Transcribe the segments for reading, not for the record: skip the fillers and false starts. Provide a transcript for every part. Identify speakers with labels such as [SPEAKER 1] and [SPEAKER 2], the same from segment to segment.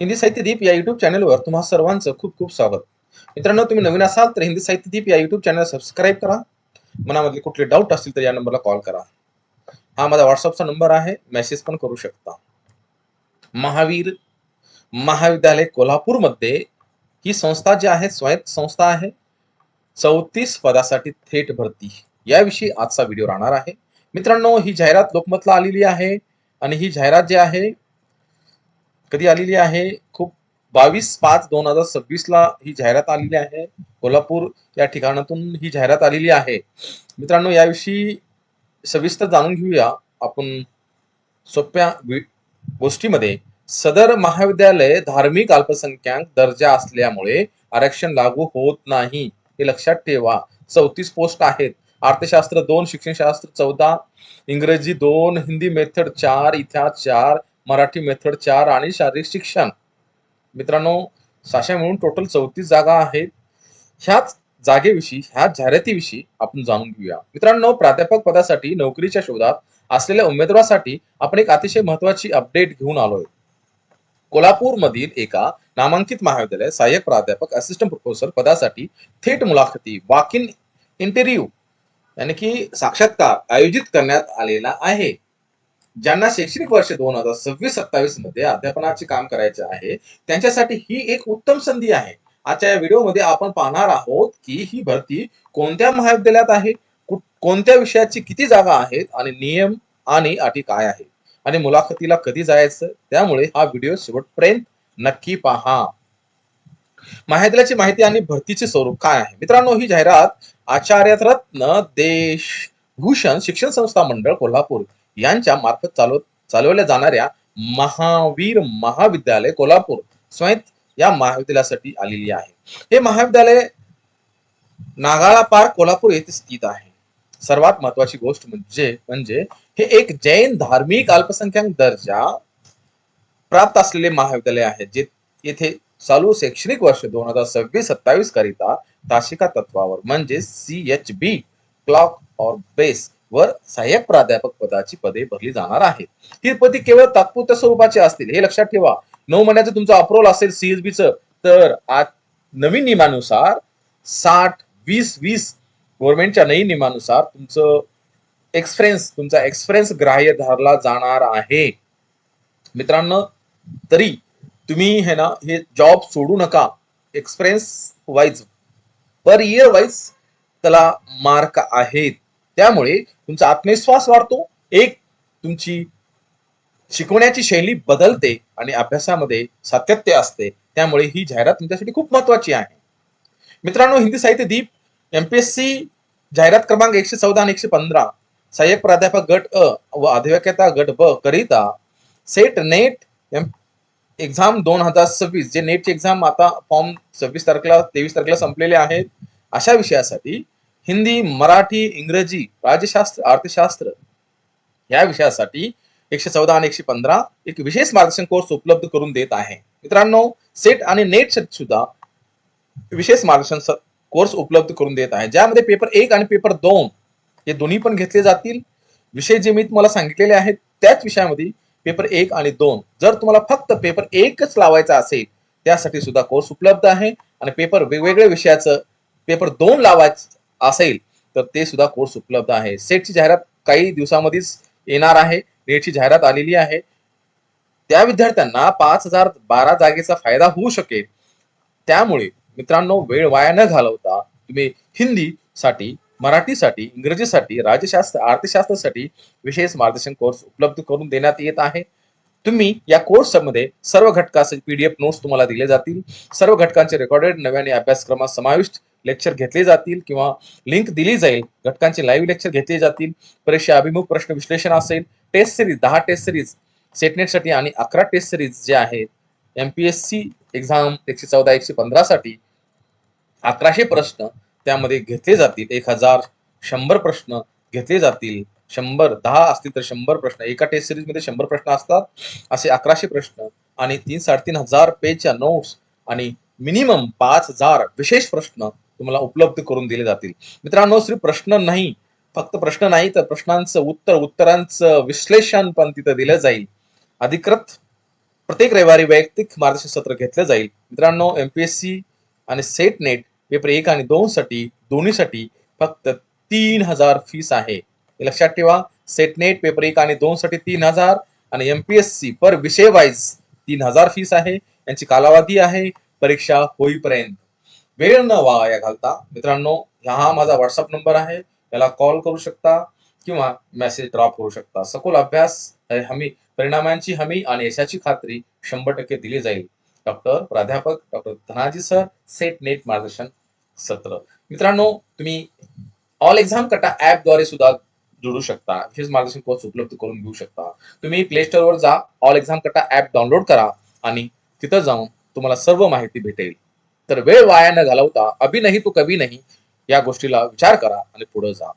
[SPEAKER 1] हिंदी साहित्य दीप या युट्यूब चॅनलवर तुम्हा सर्वांचं खूप खूप स्वागत. मित्रांनो, तुम्ही नवीन असाल तर हिंदी साहित्य दीप या युट्यूब चॅनल सबस्क्राईब करा. मनामध्ये कुठले डाऊट असतील तर या नंबरला कॉल करा. हा माझा व्हॉट्सअपचा नंबर आहे, मेसेज पण करू शकता. महावीर महाविद्यालय कोल्हापूरमध्ये ही संस्था जी आहे स्वायत्त संस्था आहे. 34 पदासाठी थेट भरती याविषयी आजचा व्हिडिओ राहणार आहे. मित्रांनो, ही जाहिरात लोकमतला आलेली आहे आणि ही जाहिरात जी आहे कधी आलेली आहे, खूप 22/5/2026 ला ही जाहिरात आलेली आहे. कोल्हापूर या ठिकाणातून ही जाहिरात आलेली आहे. मित्रांनो, याविषयी सविस्तर जाणून घेऊया आपण सोप्या गोष्टीमध्ये. सदर महाविद्यालय धार्मिक अल्पसंख्याक दर्जा असल्यामुळे आरक्षण लागू होत नाही, हे लक्षात ठेवा. 34 पोस्ट आहेत. अर्थशास्त्र 2, शिक्षणशास्त्र 14, इंग्रजी 2, हिंदी मेथड 4, इतिहास 4, मराठी मेथड 4 आणि शारीरिक शिक्षण. मित्रांनो, 600 मिळून टोटल 34 जागा आहेत. ह्याच जागेविषयी, ह्या जाहिरातीविषयी आपण जाणून घेऊया. मित्रांनो, प्राध्यापक पदासाठी नोकरीच्या शोधात असलेल्या उमेदवारासाठी आपण एक अतिशय महत्वाची अपडेट घेऊन आलोय. कोल्हापूर मधील एका नामांकित महाविद्यालय सहाय्यक प्राध्यापक असिस्टंट प्रोफेसर पदासाठी थेट मुलाखती वॉक इन इंटरव्ह्यू यानी की साक्षात्कार आयोजित करण्यात आलेला आहे. ज्यांना शैक्षणिक वर्ष 2026-27 मध्ये अध्यापनाचे काम करायचे आहे त्यांच्यासाठी ही एक उत्तम संधी आहे. आजच्या या व्हिडिओमध्ये आपण पाहणार आहोत की ही भरती कोणत्या महाविद्यालयात आहे, कोणत्या विषयाची किती जागा आहेत आणि नियम आणि अटी काय आहेत आणि मुलाखतीला कधी जायचं. त्यामुळे हा व्हिडिओ शेवटपर्यंत नक्की पहा. महाविद्यालयाची माहिती आणि भरतीचे स्वरूप काय आहे. मित्रांनो, ही जाहिरात आचार्यरत्न देशभूषण शिक्षण संस्था मंडळ कोल्हापूर यांच्या मार्फत चालवल्या जाणाऱ्या महावीर महाविद्यालय कोल्हापूर स्वायत्त या महाविद्यालयासाठी आलेली आहे. हे महाविद्यालय नागाळा पार्क कोल्हापूर येथे स्थित आहे. सर्वात महत्वाची गोष्ट म्हणजे हे एक जैन धार्मिक अल्पसंख्याक दर्जा प्राप्त असलेले महाविद्यालय आहे, जे येथे चालू शैक्षणिक वर्ष 2026-27 करिता तासिका तत्वावर म्हणजे CHB क्लॉक और बेस वर सहाय्यक प्राध्यापक पदाची पदे भरली जाणार आहेत. ही पदे केवळ तात्पुरत्या स्वरूपाची असतील, हे लक्षात ठेवा. 9 महिन्याचं तुमचं अप्रूव्हल असेल CHBचं तर आज नवीन नियमानुसार 60-20-20 गव्हर्नमेंटच्या नवीन नियमानुसार तुमचा एक्सपिरियन्स ग्राह्य धरला जाणार आहे. मित्रांनो, तरी तुम्ही हे जॉब सोडू नका. Experience wise per year wise त्याला मार्क आहेत. त्यामुळे तुमचा आत्मविश्वास वाढतो, एक तुमची शिकवण्याची शैली बदलते आणि अभ्यासामध्ये सातत्य असते. त्यामुळे ही जाहिरात तुमच्यासाठी खूप महत्वाची आहे. मित्रांनो, हिंदी साहित्य दीप MPSC जाहिरात क्रमांक 114 आणि 115 सहाय्यक प्राध्यापक गट अ व अधिवक्ता गट ब करिता सेट नेट एक्झाम 2026, जे नेटची एक्झाम आता फॉर्म 23 तारखेला संपलेले आहेत. अशा विषयासाठी हिंदी, मराठी, इंग्रजी, राज्यशास्त्र, अर्थशास्त्र या विषयासाठी 114 आणि 115 एक विशेष मार्गदर्शन कोर्स उपलब्ध करून देत आहे. मित्रांनो, सेट आणि नेट सुद्धा विशेष मार्गदर्शन कोर्स उपलब्ध करून देत आहे, ज्यामध्ये पेपर 1 आणि पेपर 2 हे दोन्ही पण घेतले जातील. विषय जे मी तुम्हाला सांगितलेले आहेत त्याच विषयामध्ये पेपर 1 आणि 2. जर तुम्हाला फक्त पेपर 1च लावायचा असेल त्यासाठी सुद्धा कोर्स उपलब्ध आहे आणि पेपर वेगवेगळ्या विषयाचं पेपर 2 लावायचं असेल तर ते सुद्धा कोर्स उपलब्ध आहे. सेटची जाहिरात काही दिवसामध्येच येणार आहे. नेटची जाहिरात आलेली आहे. त्या विद्यार्थ्यांना 5012 जागेचा फायदा होऊ शकेल. त्यामुळे मित्रांनो, वेळ वाया न घालवता तुम्ही हिंदीसाठी, मराठीसाठी, इंग्रजीसाठी, राज्यशास्त्र, अर्थशास्त्रासाठी विशेष मार्गदर्शन कोर्स उपलब्ध करून देण्यात येत आहे. तुम्ही या कोर्समध्ये सर्व घटकाचे PDF नोट्स तुम्हाला दिले जातील. सर्व घटकांचे रेकॉर्डेड नव्याने अभ्यासक्रमात समाविष्ट लेक्चर घेतले जातील किंवा लिंक दिली जाईल. घटकांचे लाईव्ह लेक्चर घेतले जातील. परीक्षा अभिमुख प्रश्न विश्लेषण असेल. टेस्ट सिरीज 10 टेस्ट सिरीज सेटनेटसाठी आणि 11 टेस्ट सिरीज जे आहेत MPSC एक्झाम 114-115 साठी 1100 प्रश्न त्यामध्ये घेतले जातील. 1100 प्रश्न घेतले जातील. 10 असतील तर 100 प्रश्न. एका टेस्ट सिरीज मध्ये 100 प्रश्न असतात. असे 1100 प्रश्न आणि 3-3.5 पेजच्या नोट्स आणि मिनिमम 5000 विशेष प्रश्न तुम्हाला उपलब्ध करून दिले जातील. मित्रांनो, सिर्फ प्रश्न नाही, फक्त प्रश्न नाही तर प्रश्नांचं उत्तरांचं विश्लेषण पण तिथं दिलं जाईल. अधिकृत प्रत्येक रविवारी वैयक्तिक मार्गदर्शन सत्र घेतलं जाईल. मित्रांनो, एमपीएससी आणि सेट नेट पेपर 1 आणि 2 साठी दोन्हीसाठी फक्त 3000 फीस आहे. हे लक्षात ठेवा. सेट नेट पेपर 1 आणि 2 साठी 3000 आणि एमपीएससी पर विषय वाईज 3000 फीस आहे. यांची कालावधी आहे परीक्षा होईपर्यंत. वेळ न वाया घालता मित्रांनो, हा माझा व्हॉट्सअप नंबर आहे, याला कॉल करू शकता किंवा मेसेज ड्रॉप करू शकता. सखोल अभ्यास हमी, परिणामांची हमी आणि यशाची खात्री 100% दिली जाईल. प्राध्यापक doctor Dhanaji sir, set net मार्गदर्शन सत्र. मित्रांनो, तुम्ही ऑल एक्झाम कटा ऍप द्वारे सुद्धा जोडू शकता. विशेष मार्गदर्शन कोर्स उपलब्ध करून घेऊ शकता. तुम्ही प्ले स्टोर वर जा, ऑल एक्झाम कटा ऍप डाउनलोड करा आणि तिथं जाऊन तुम्हाला सर्व माहिती भेटेल. तर वेळ वाया न घालवता अभी नाही तो कभी नाही या गोष्टीला विचार करा आणि पुढे जा.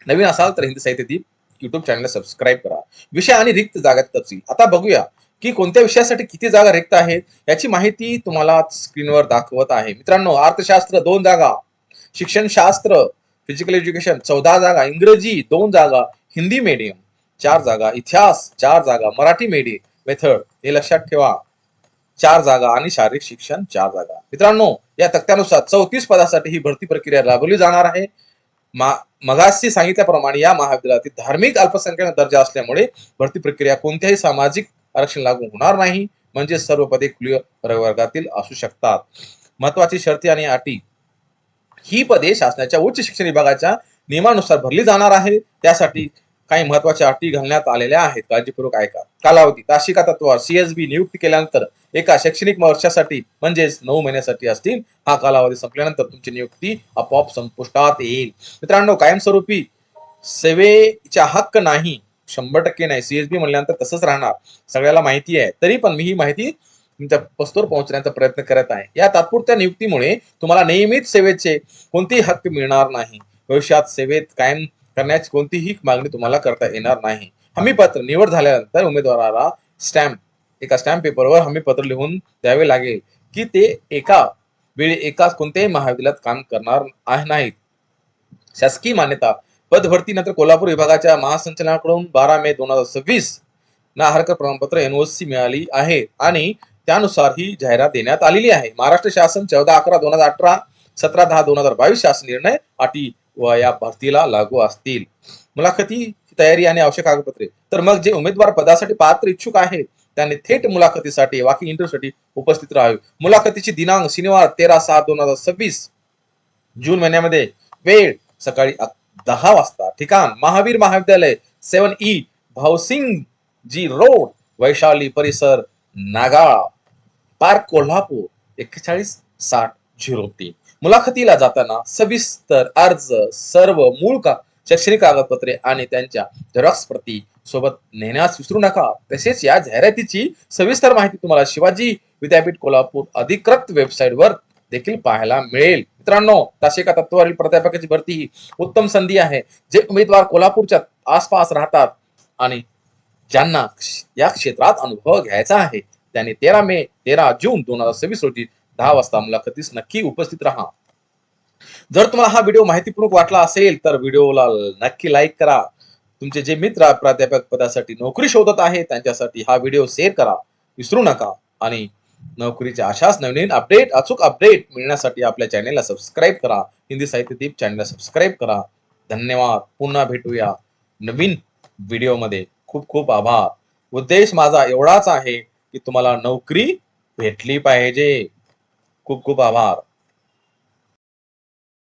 [SPEAKER 1] नवीन असाल तर हिंदी साहित्य दीप युट्यूब चॅनलला सबस्क्राईब करा. विषय आणि रिक्त जागा तपशील. आता बघूया की कोणत्या विषयासाठी किती जागा रिक्त आहेत याची माहिती तुम्हाला स्क्रीनवर दाखवत आहे. मित्रांनो, अर्थशास्त्र 2 जागा, शिक्षणशास्त्र फिजिकल एज्युकेशन 14 जागा, इंग्रजी 2 जागा, हिंदी मीडियम 4 जागा, इतिहास 4 जागा, मराठी मीडियम मेथड हे लक्षात ठेवा 4 जागा आणि शारीरिक शिक्षण 4 जागा. मित्रांनो, या तक्त्यानुसार 34 पदासाठी ही भरती प्रक्रिया राबवली जाणार आहे. मगाशी सांगितल्याप्रमाणे या महाविद्यालयातील धार्मिक अल्पसंख्याक दर्जा असल्यामुळे भरती प्रक्रिया कोणत्याही सामाजिक आरक्षण लागू होणार नाही. म्हणजे सर्व पदे खुल्या प्रवर्गातील असू शकतात. महत्वाची शर्ती आणि अटी. ही पदे शासनाच्या उच्च शिक्षण विभागाच्या नियमानुसार भरली जाणार आहे. त्यासाठी काही महत्वाच्या अटी घालण्यात आलेल्या आहेत. काळजीपूर्वक ऐका. कालावधी. तासिका तत्वावर सीएसबी नियुक्ती केल्यानंतर एका शैक्षणिक वर्षासाठी म्हणजेच 9 महिन्यासाठी असतील. हा कालावधी संपल्यानंतर तुमची नियुक्ती आपोआप संपुष्टात येईल. मित्रांनो, कायमस्वरूपी सेवेचा हक्क नाही, 100% नाही. सीएसबी म्हणल्यानंतर तसंच राहणार, सगळ्याला माहिती आहे. तरी पण मी ही माहिती तुमच्या पस्तोर पोहोचण्याचा प्रयत्न करत आहे. या तात्पुरत्या नियुक्तीमुळे तुम्हाला नियमित सेवेचे कोणतेही हक्क मिळणार नाही. भविष्यात सेवेत कायम करण्याची कोणतीही मागणी तुम्हाला करता येणार नाही. हमीपत्र. निवड झाल्यानंतर उमेदवाराला एका स्टॅम्प पेपरवर हमीपत्र लिहून द्यावे लागेल की ते एका वेळी एकाच कोणत्याही महाविद्यालयात काम करणार नाहीत. शासकीय मान्यता. पदभरती नंतर कोल्हापूर विभागाच्या महासंचालनाकडून 12 मे 2026 ना हरकत प्रमाणपत्र एनओसी मिळाली आहे आणि त्यानुसार ही जाहिरात देण्यात आलेली आहे. महाराष्ट्र शासन 14/11/2018, 17/10/2022 शासन निर्णय अटी व या भरतीला लागू असतील. मुलाखती तयारी आणि आवश्यक कागदपत्रे. तर मग जे उमेदवार पदासाठी पात्र इच्छुक आहेत त्यांनी थेट मुलाखतीसाठी वाकी इंटरव्ह्यूसाठी उपस्थित राहावे. मुलाखतीची दिनांक शनिवार 13/6/2026 जून महिन्यामध्ये. वेळ सकाळी 10 वाजता. ठिकाण महावीर महाविद्यालय 7E भावसिंग जी रोड, वैशाली परिसर, नागाळा पार्क, कोल्हापूर 416003. मुलाखतीला जाताना सविस्तर अर्ज, सर्व मूळ शैक्षणिक कागदपत्रे आणि त्यांच्या झेरॉक्स प्रती सोबत नेण्यास विसरू नका. तसेच या जाहिरातीची सविस्तर माहिती तुम्हाला शिवाजी विद्यापीठ कोल्हापूर अधिकृत वेबसाईटवर देखील पाहायला मिळेल. मित्रांनो, तासिका तत्वावरील प्राध्यापकाची भरती ही उत्तम संधी आहे. जे उमेदवार कोल्हापूरच्या आसपास राहतात आणि ज्यांना या क्षेत्रात अनुभव घ्यायचा आहे त्यांनी 13 जून 2026 रोजी 10 वाजता मुलाखतीस नक्की उपस्थित राहा. जर तुम्हाला हा व्हिडिओ माहितीपूर्ण वाटला असेल तर व्हिडिओला नक्की लाईक करा. तुमचे जे मित्र प्राध्यापक पदासाठी नोकरी शोधत आहेत त्यांच्यासाठी हा व्हिडिओ शेअर करा विसरू नका. आणि नोकरीच्या अशाच नवीन अपडेट, अचूक अपडेट मिळण्यासाठी आपल्या चॅनेलला सबस्क्राईब करा. हिंदी साहित्य दीप चॅनेलला सबस्क्राईब करा. धन्यवाद. पुन्हा भेटूया नवीन व्हिडिओमध्ये. खूप खूप आभार. उद्देश माझा एवढाच आहे की तुम्हाला नोकरी भेटली पाहिजे. खूप खूप आभार.